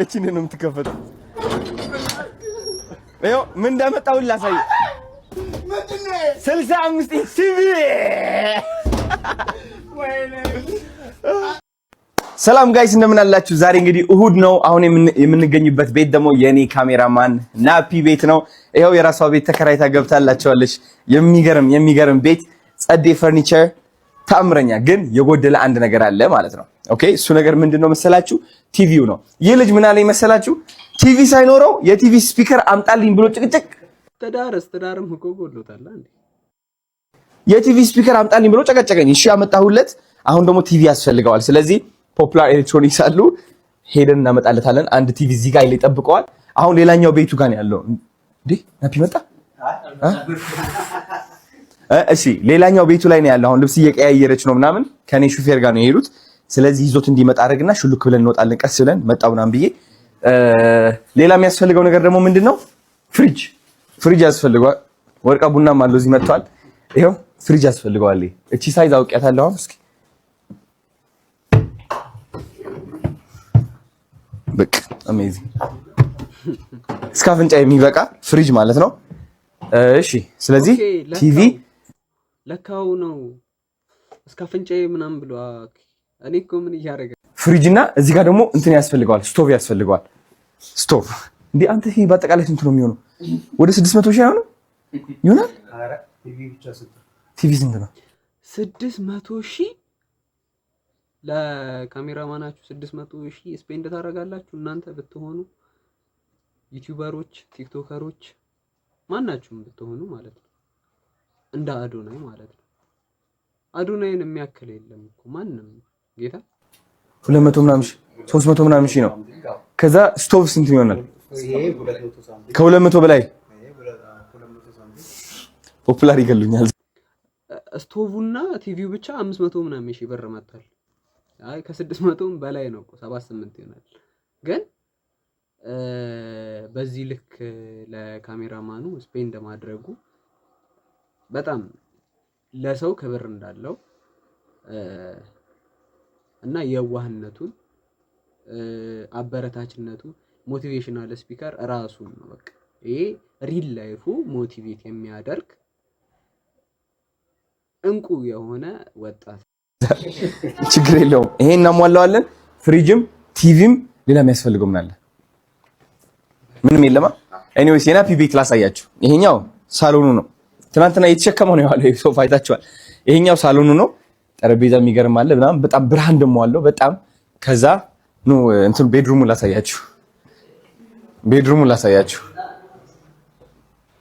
እቺን ነው የምትከፈተው። ይኸው ምን እንዳመጣው ላሳይ። 65 ኢንች ቲቪ። ሰላም ጋይስ እንደምን አላችሁ? ዛሬ እንግዲህ እሁድ ነው። አሁን የምንገኝበት ቤት ደግሞ የኔ ካሜራማን ናፒ ቤት ነው። ይኸው የራሷ ቤት ተከራይታ ገብታላችኋለች። የሚገርም ቤት፣ ጸዴ ፈርኒቸር፣ ታምረኛ። ግን የጎደለ አንድ ነገር አለ ማለት ነው። ኦኬ፣ እሱ ነገር ምንድነው መሰላችሁ? ቲቪው ነው። ይህ ልጅ ምን አለኝ መሰላችሁ? ቲቪ ሳይኖረው የቲቪ ስፒከር አምጣልኝ ብሎ ጭቅጭቅ። ተዳርም እኮ ጎሎታል አንዴ። የቲቪ ስፒከር አምጣልኝ ብሎ ጨቀጨቀኝ። እሺ አመጣሁለት። አሁን ደግሞ ቲቪ ያስፈልገዋል። ስለዚህ ፖፑላር ኤሌክትሮኒክስ አሉ፣ ሄደን እናመጣለታለን። አንድ ቲቪ እዚህ ጋር ይጠብቀዋል። አሁን ሌላኛው ቤቱ ጋር ነው ያለው። እንዴ ናፒ መጣ? እሺ ሌላኛው ቤቱ ላይ ነው ያለው። አሁን ልብስ እየቀያየረች ነው ምናምን። ከኔ ሹፌር ጋር ነው የሄዱት። ስለዚህ ይዞት እንዲመጣ አድርግና ሹልክ ብለን እንወጣለን። ቀስ ብለን መጣው ምናምን ብዬ። ሌላ የሚያስፈልገው ነገር ደግሞ ምንድነው? ፍሪጅ ያስፈልገዋል። ወርቃ ቡናም አለው እዚህ መጥቷል። ይሄው ፍሪጅ ያስፈልገዋል። እቺ ሳይዝ አውቂያታለሁ። አሁን እስኪ በቃ አሜዚንግ እስከ አፍንጫ የሚበቃ ፍሪጅ ማለት ነው። እሺ ስለዚህ ቲቪ ለካው ነው እስከ አፍንጫዬ ምናምን ብሎ እኔ እኮ ምን እያደረገ ፍሪጅ እና እዚህ ጋር ደግሞ እንትን ያስፈልገዋል፣ ስቶቭ ያስፈልገዋል። ስቶቭ እንዴ አንተ ይሄ በአጠቃላይ ስንት ነው የሚሆነው? ወደ 600 ሺህ አይሆንም ይሆናል? አረ ቲቪ ስንት ነው? 600 ሺህ ለካሜራማናችሁ 600 ሺህ ስፔንድ ታደርጋላችሁ እናንተ ብትሆኑ ዩቲዩበሮች፣ ቲክቶከሮች ማናችሁም ብትሆኑ ማለት ነው። እንደ አዶናይ ማለት ነው። አዶናይን የሚያክል የለም እኮ ማንም ጌታ 200 ምናምን ሺህ 300 ምናምን ሺህ ነው። ከዛ ስቶቭ ስንት ይሆናል? ከ200 በላይ ፖፑላር ይገሉኛል። ስቶቭና ቲቪው ብቻ 500 ምናምን ሺህ ብር መጥቷል። አይ ከ600ም በላይ ነው እኮ 7-8 ይሆናል። ግን በዚህ ልክ ለካሜራማኑ ስፔንድ ማድረጉ በጣም ለሰው ክብር እንዳለው እና የዋህነቱን አበረታችነቱ ሞቲቬሽናል ስፒከር ራሱን ነው። በቃ ይሄ ሪል ላይፉ ሞቲቬት የሚያደርግ እንቁ የሆነ ወጣት። ችግር የለውም ይሄን እናሟላዋለን። ፍሪጅም ቲቪም ሌላ የሚያስፈልገው ምን አለ? ምንም የለማ። ኤኒዌይስ የናፒ ቤት ላሳያችሁ። ይሄኛው ሳሎኑ ነው። ትናንትና የተሸከመው ነው ያለው ሶፋ አይታችኋል። ይሄኛው ሳሎኑ ነው። ጠረጴዛ የሚገርም አለ ምናምን በጣም ብርሃን ደሞ አለው በጣም። ከዛ ነው እንትን ቤድሩሙን ላሳያችሁ።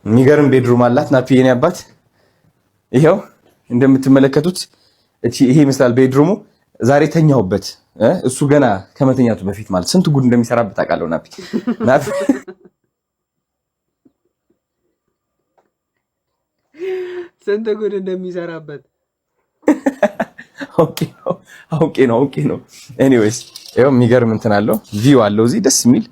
የሚገርም ቤድሩም አላት ናፒ የኔ አባት። ይሄው እንደምትመለከቱት ይሄ ይመስላል ቤድሩሙ። ዛሬ ተኛውበት እሱ ገና ከመተኛቱ በፊት ማለት ስንት ጉድ እንደሚሰራበት አውቃለሁ ናፒ ስንት ጉድ እንደሚሰራበት ኦኬ ነው። ኤኒዌይስ ይሄው የሚገርም እንትን አለው፣ ቪው አለው እዚህ ደስ የሚል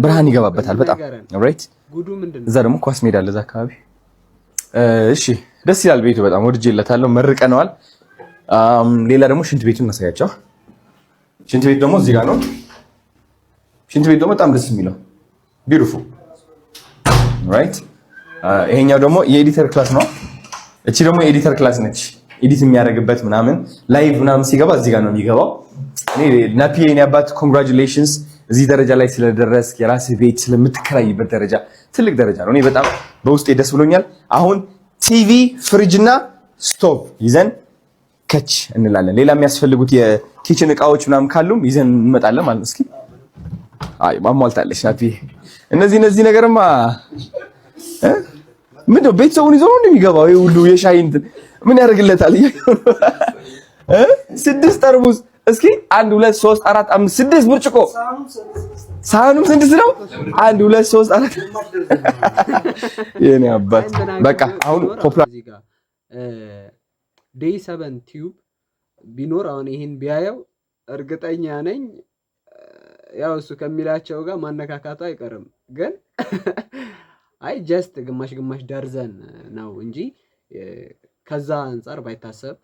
ብርሃን ይገባበታል በጣም ኦልራይት። ጉዱ ምንድነው? እዛ ደግሞ ኳስ ሜዳ አለ እዛ አካባቢ። እሺ ደስ ይላል ቤቱ በጣም ወድጄለታለሁ፣ መርቀነዋል። ሌላ ደግሞ ሽንት ቤቱን እናሳያቸው። ሽንት ቤት ደግሞ እዚህ ጋር ነው። ሽንት ቤት ደግሞ በጣም ደስ የሚለው ቢዩቲፉል ራይት። ይሄኛው ደግሞ የኤዲተር ክላስ ነው። እቺ ደግሞ የኤዲተር ክላስ ነች። ኤዲት የሚያደርግበት ምናምን ላይቭ ምናምን ሲገባ እዚህ ጋር ነው የሚገባው። እኔ ናፒ የኔ አባት ኮንግራቹሌሽንስ እዚህ ደረጃ ላይ ስለደረስክ፣ የራስህ ቤት ስለምትከራይበት ደረጃ ትልቅ ደረጃ ነው። እኔ በጣም በውስጤ ደስ ብሎኛል። አሁን ቲቪ ፍሪጅ እና ስቶቭ ይዘን ከች እንላለን። ሌላ የሚያስፈልጉት የኪችን እቃዎች ምናምን ካሉም ይዘን እንመጣለን ማለት ነው። እስኪ አይ ማሟልታለች ናፒ። እነዚህ ነገርማ ምንድነው ቤተሰቡን ይዞ ነው እንደሚገባው። ይሄ ሁሉ የሻይ እንትን ምን ያደርግለታል? 6 ጠርሙስ እስኪ 1 2 3 4 5 6 ብርጭቆ ሳህኑም 6 ነው። 1 2 3 4 የኔ አባት በቃ አሁን ፖፑላር ዴይ 7 ቲዩብ ቢኖር አሁን ይሄን ቢያየው እርግጠኛ ነኝ ያው እሱ ከሚላቸው ጋር ማነካካቱ አይቀርም። ግን አይ ጀስት ግማሽ ግማሽ ደርዘን ነው እንጂ ከዛ አንፃር ባይታሰብ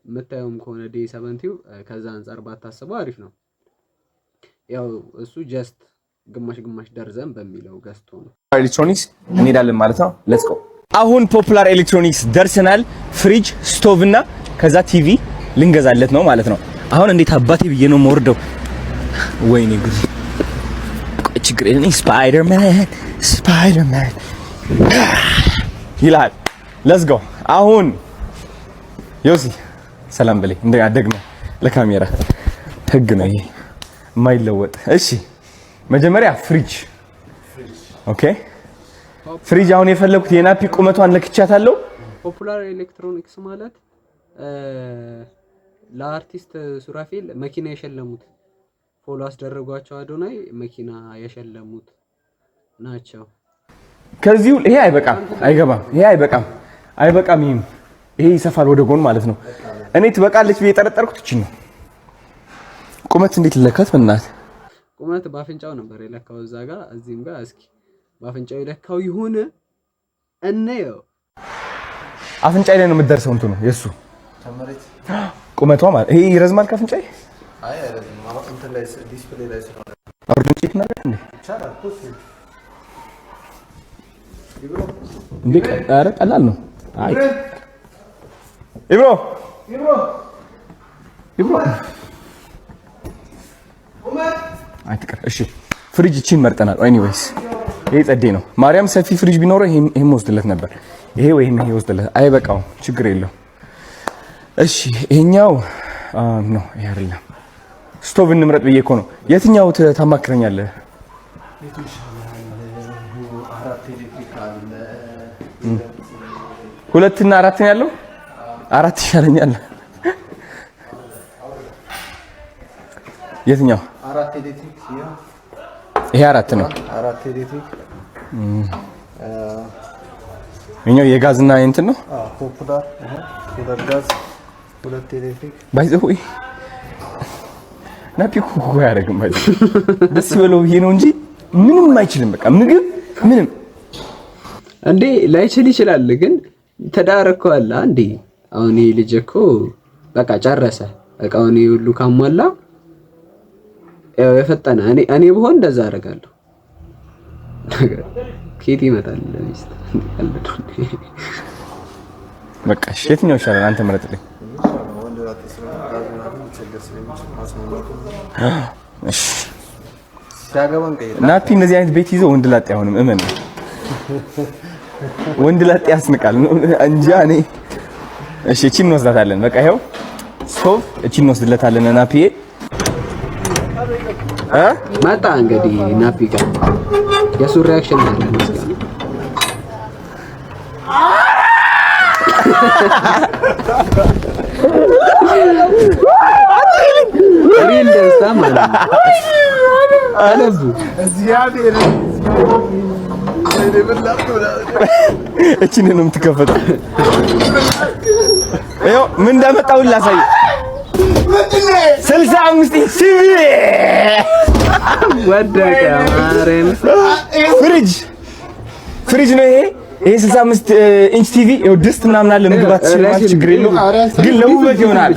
የምታየውም ከሆነ ዴይ 70 ከዛ አንፃር ባታሰበው አሪፍ ነው። ያው እሱ ጀስት ግማሽ ግማሽ ደርዘን በሚለው ገዝቶ ነው። ኤሌክትሮኒክስ እንሄዳለን ማለት ነው። ሌትስ ጎ። አሁን ፖፑላር ኤሌክትሮኒክስ ደርሰናል። ፍሪጅ፣ ስቶቭ እና ከዛ ቲቪ ልንገዛለት ነው ማለት ነው። አሁን እንዴት አባቴ ብዬ ነው የምወርደው? ወይኔ ጉድ! ችግር የለም። ስፓይደርማን ይላል። ሌትስ ጎ። አሁን ዮሲ ሰላም በለኝ። እንደገና ደግመህ ለካሜራ ህግ ነው ይሄ የማይለወጥ። እሺ መጀመሪያ ፍሪጅ። ኦኬ ፍሪጅ አሁን የፈለኩት የናፒ ቁመቷን ለክቻታለሁ። ፖፑላር ኤሌክትሮኒክስ ማለት ለአርቲስት ሱራፌል መኪና የሸለሙት ፎሎ አስደረጓቸው አዶናይ መኪና የሸለሙት ናቸው። ከዚሁ ይሄ አይበቃም፣ አይገባም። ይሄ አይበቃም። ይሄ ይሰፋል ወደ ጎን ማለት ነው። እኔ ትበቃለች ብዬ የጠረጠርኩት እቺ ነው። ቁመት እንዴት ልለካት? በእናትህ ቁመት በአፍንጫው ነበር የለካው እዛ ጋር እዚህም ጋር። እስኪ በአፍንጫው የለካው ይሁን እንየው። አፍንጫዬ ላይ ነው የምትደርሰው እንትኑ የሱ ቁመቷ ማለት ይሄ ይረዝማል ከአፍንጫዬ። አይ አይረዝም። ማለት እንትን ላይ ዲስፕሌይ ላይ ስለሆነ አውርደን ቼክ እናደርግ እንዴ? ይቻላል። እንዴ ኧረ ቀላል ነው። አይ ኢብሮ አይትቀር። እሺ ፍሪጅ እቺን መርጠናል። ኤኒዌይስ ይሄ ጸዴ ነው። ማርያም ሰፊ ፍሪጅ ቢኖረው ይሄም ወስድለት ነበር። ይሄ ወይም ይሄ ወስድለት። አይበቃውም፣ ችግር የለው። እሺ ይሄኛው ነው ይሄ አይደለም። ስቶቭ እንምረጥ ብዬ እኮ ነው። የትኛው ታማክረኛለህ? ሁለትና አራት ነው ያለው። አራት ይሻለኛል። የትኛው? አራት ኤሌክትሪክ ይሄ አራት ነው። አራት ኤሌክትሪክ እኛው የጋዝና እንትን ነው። ፖፑላር ሁለት ጋዝ ሁለት ኤሌክትሪክ ባይዘው ናፒ እኮ ያደርግም ባይዘው ደስ ብለው ይሄ ነው እንጂ ምንም አይችልም። በቃ ምግብ ምንም እንዴ ላይችል ይችላል፣ ግን ተዳረከዋል እንዴ። አሁን ይሄ ልጅ እኮ በቃ ጨረሰ እቃውን ሁሉ ካሟላ የፈጠነ እኔ ብሆን እንደዛ አደርጋለሁ። ኬት ይመጣል ለሚስት አልበደው። በቃ የትኛው ይሻላል? አንተ ምረጥልኝ። እሺ ናፒ እነዚህ አይነት ቤት ይዞ ወንድ ላጤ አይሆንም። እመን ወንድ ላጤ ያስንቃል እንጂ እኔ እሺ እቺን እንወስዳታለን። በቃ ይሄው ስቶቭ እቺን እንወስድለታለን። ናፒዬ መጣ እንግዲህ ናፒ ጋር የሱ ሪአክሽን አለ። ሪል ደስታ ማለት ነው። አለቡ እቺን ነው የምትከፈተው። ይኸው ምን እንዳመጣው ላሳይ። 65 ኢንች ቲቪ ወደቀ። ማረም ፍሪጅ ነው ይሄ 65 ኢንች ቲቪ። ይኸው ድስት ምናምን አለ። ምግባት ሲማች ችግር የለውም፣ ግን ለውበት ይሆናል።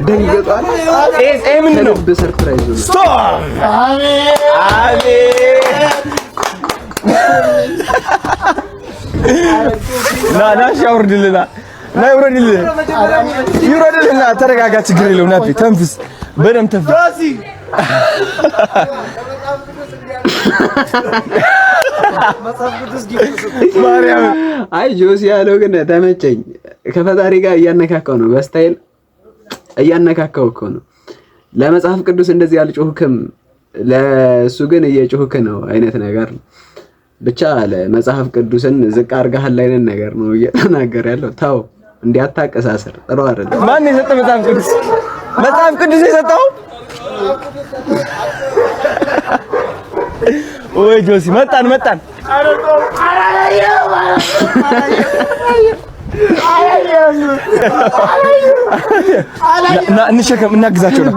ደንገጧል። ኤ ምንድን ነው? በሰርፕራይዝ ነው። ስቶፕ! ና ሻውርድልና ና ይውረድልና ተረጋጋ፣ ችግር የለውም። ናፒ ተንፍስ፣ በደምብ ተንፍስ። ማርያም አይ ጆሲ ያለው ግን ተመቸኝ። ከፈጣሪ ጋር እያነካካው ነው፣ በስታይል እያነካካው እኮ ነው። ለመጽሐፍ ቅዱስ እንደዚህ አልጮህክም፣ ለሱ ግን እየጮህክ ነው አይነት ነገር ነው። ብቻ ለመጽሐፍ ቅዱስን ዝቅ አድርገሃል አይነት ነገር ነው እየተናገረ ያለው። ታው እንዲያታቀሳሰር ጥሩ አይደለም። ማን የሰጠ መጽሐፍ ቅዱስ? መጽሐፍ ቅዱስ የሰጠው ወይ ጆሲ? መጣን እንሸከም፣ እናግዛቸው ነው።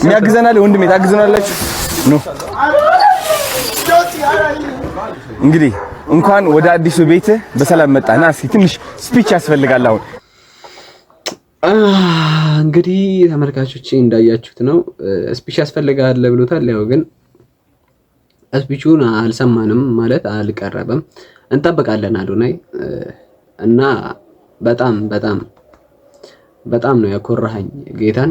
የሚያግዘናል ወንድሜ፣ ታግዘናላችሁ ነው እንግዲህ እንኳን ወደ አዲሱ ቤት በሰላም መጣና እስኪ ትንሽ ስፒች ያስፈልጋል። አሁን እንግዲህ ተመልካቾቼ እንዳያችሁት ነው ስፒች ያስፈልጋል ብሎታል። ያው ግን ስፒቹን አልሰማንም ማለት አልቀረበም። እንጠብቃለን አዶናይ እና በጣም ነው ያኮራኸኝ ጌታን